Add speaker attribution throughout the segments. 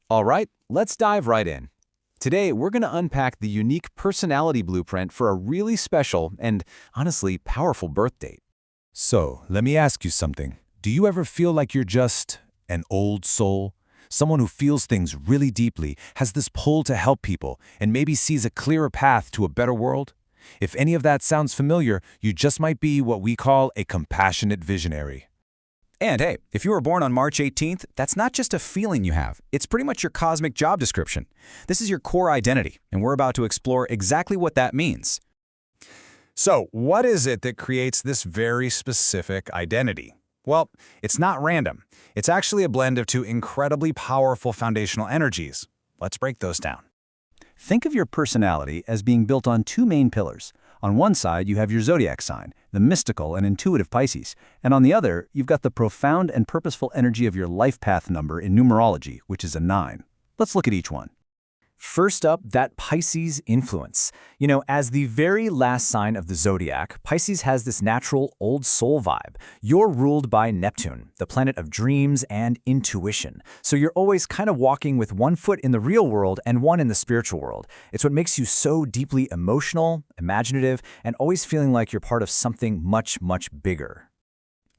Speaker 1: All right, let's dive right in. Today, we're going to unpack the unique personality blueprint for a really special and, honestly, powerful birth date.
Speaker 2: So, let me ask you something. Do you ever feel like you're just an old soul? Someone who feels things really deeply, has this pull to help people, and maybe sees a clearer path to a better world? If any of that sounds familiar, you just might be what we call a compassionate visionary.
Speaker 3: And hey, if you were born on March 18th, that's not just a feeling you have. It's pretty much your cosmic job description. This is your core identity, and we're about to explore exactly what that means.
Speaker 2: So, what is it that creates this very specific identity? Well, it's not random. It's actually a blend of two incredibly powerful foundational energies. Let's break those down.
Speaker 4: Think of your personality as being built on two main pillars. On one side, you have your zodiac sign, the mystical and intuitive Pisces, and on the other, you've got the profound and purposeful energy of your life path number in numerology, which is a 9. Let's look at each one.
Speaker 1: First up, that Pisces influence. As the very last sign of the zodiac, Pisces has this natural old soul vibe. You're ruled by Neptune, the planet of dreams and intuition. So you're always kind of walking with one foot in the real world and one in the spiritual world. It's what makes you so deeply emotional, imaginative, and always feeling like you're part of something much, much bigger.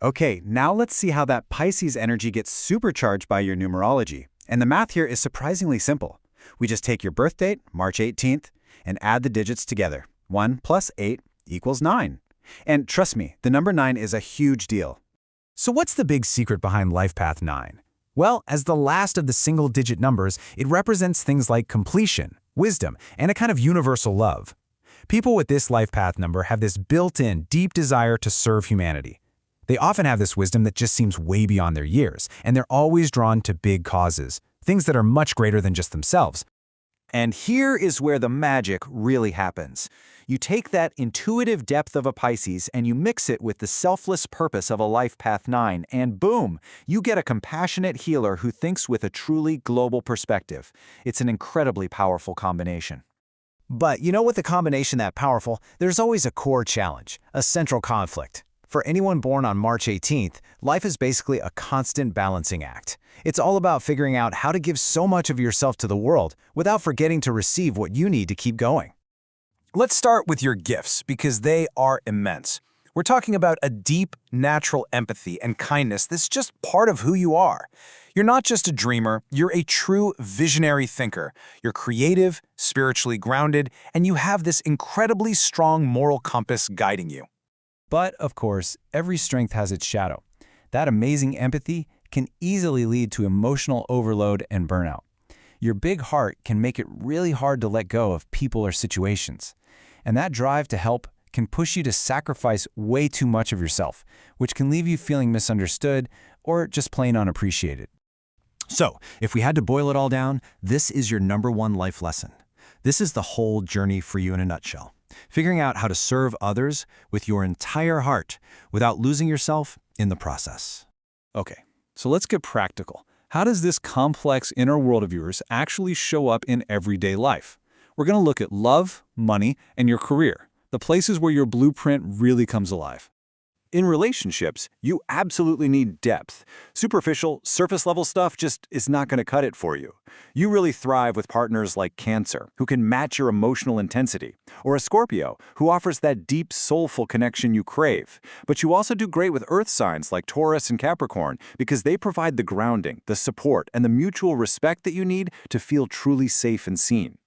Speaker 5: Okay, now let's see how that Pisces energy gets supercharged by your numerology. And the math here is surprisingly simple. We just take your birth date, March 18th, and add the digits together. 1 plus 8 equals 9. And trust me, the number 9 is a huge deal.
Speaker 2: So what's the big secret behind Life Path 9? Well, as the last of the single-digit numbers, it represents things like completion, wisdom, and a kind of universal love. People with this life path number have this built-in, deep desire to serve humanity. They often have this wisdom that just seems way beyond their years, and they're always drawn to big causes, things that are much greater than just themselves.
Speaker 3: And here is where the magic really happens. You take that intuitive depth of a Pisces and you mix it with the selfless purpose of a Life Path 9, and boom, you get a compassionate healer who thinks with a truly global perspective. It's an incredibly powerful combination.
Speaker 6: But with the combination that powerful, there's always a core challenge, a central conflict. For anyone born on March 18th, life is basically a constant balancing act. It's all about figuring out how to give so much of yourself to the world without forgetting to receive what you need to keep going.
Speaker 2: Let's start with your gifts, because they are immense. We're talking about a deep, natural empathy and kindness that's just part of who you are. You're not just a dreamer, you're a true visionary thinker. You're creative, spiritually grounded, and you have this incredibly strong moral compass guiding you.
Speaker 4: But, of course, every strength has its shadow. That amazing empathy can easily lead to emotional overload and burnout. Your big heart can make it really hard to let go of people or situations. And that drive to help can push you to sacrifice way too much of yourself, which can leave you feeling misunderstood or just plain unappreciated. So, if we had to boil it all down, this is your #1 life lesson. This is the whole journey for you in a nutshell. Figuring out how to serve others with your entire heart without losing yourself in the process. Okay, so let's get practical. How does this complex inner world of yours actually show up in everyday life? We're going to look at love, money, and your career, the places where your blueprint really comes alive.
Speaker 5: In relationships, you absolutely need depth. Superficial, surface-level stuff just is not going to cut it for you. You really thrive with partners like Cancer, who can match your emotional intensity, or a Scorpio, who offers that deep, soulful connection you crave. But you also do great with earth signs like Taurus and Capricorn, because they provide the grounding, the support, and the mutual respect that you need to feel truly safe and seen.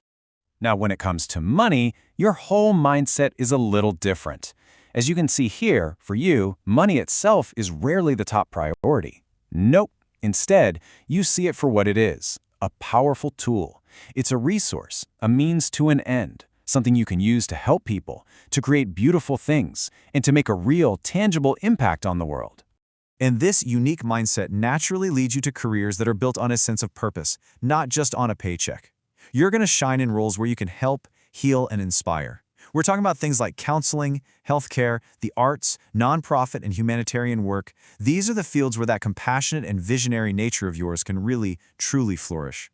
Speaker 4: Now, when it comes to money, your whole mindset is a little different. As you can see here, for you, money itself is rarely the top priority. Nope. Instead, you see it for what it is, a powerful tool. It's a resource, a means to an end, something you can use to help people, to create beautiful things, and to make a real, tangible impact on the world.
Speaker 6: And this unique mindset naturally leads you to careers that are built on a sense of purpose, not just on a paycheck. You're going to shine in roles where you can help, heal, and inspire. We're talking about things like counseling, healthcare, the arts, nonprofit, and humanitarian work. These are the fields where that compassionate and visionary nature of yours can really, truly flourish.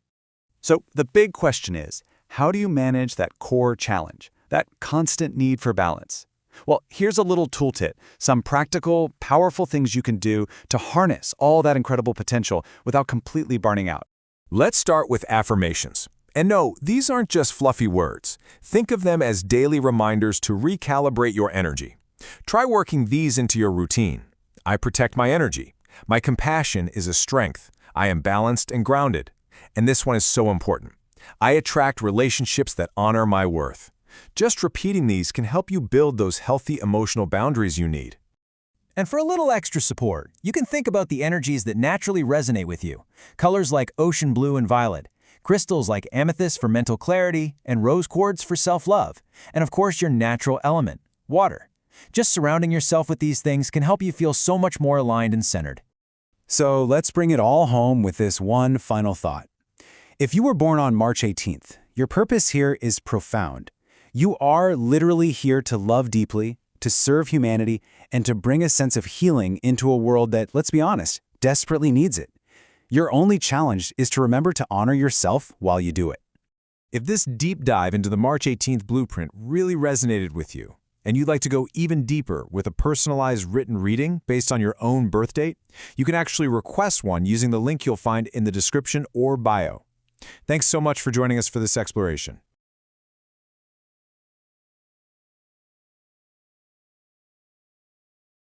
Speaker 6: So the big question is, how do you manage that core challenge, that constant need for balance? Well, here's a little tooltip, some practical, powerful things you can do to harness all that incredible potential without completely burning out.
Speaker 7: Let's start with affirmations. And no, these aren't just fluffy words. Think of them as daily reminders to recalibrate your energy. Try working these into your routine. I protect my energy. My compassion is a strength. I am balanced and grounded. And this one is so important. I attract relationships that honor my worth. Just repeating these can help you build those healthy emotional boundaries you need.
Speaker 1: And for a little extra support, you can think about the energies that naturally resonate with you. Colors like ocean blue and violet, crystals like amethyst for mental clarity, and rose quartz for self-love. And of course, your natural element, water. Just surrounding yourself with these things can help you feel so much more aligned and centered.
Speaker 2: So let's bring it all home with this one final thought. If you were born on March 18th, your purpose here is profound. You are literally here to love deeply, to serve humanity, and to bring a sense of healing into a world that, let's be honest, desperately needs it. Your only challenge is to remember to honor yourself while you do it.
Speaker 7: If this deep dive into the March 18th blueprint really resonated with you, and you'd like to go even deeper with a personalized written reading based on your own birth date, you can actually request one using the link you'll find in the description or bio. Thanks so much for joining us for this exploration.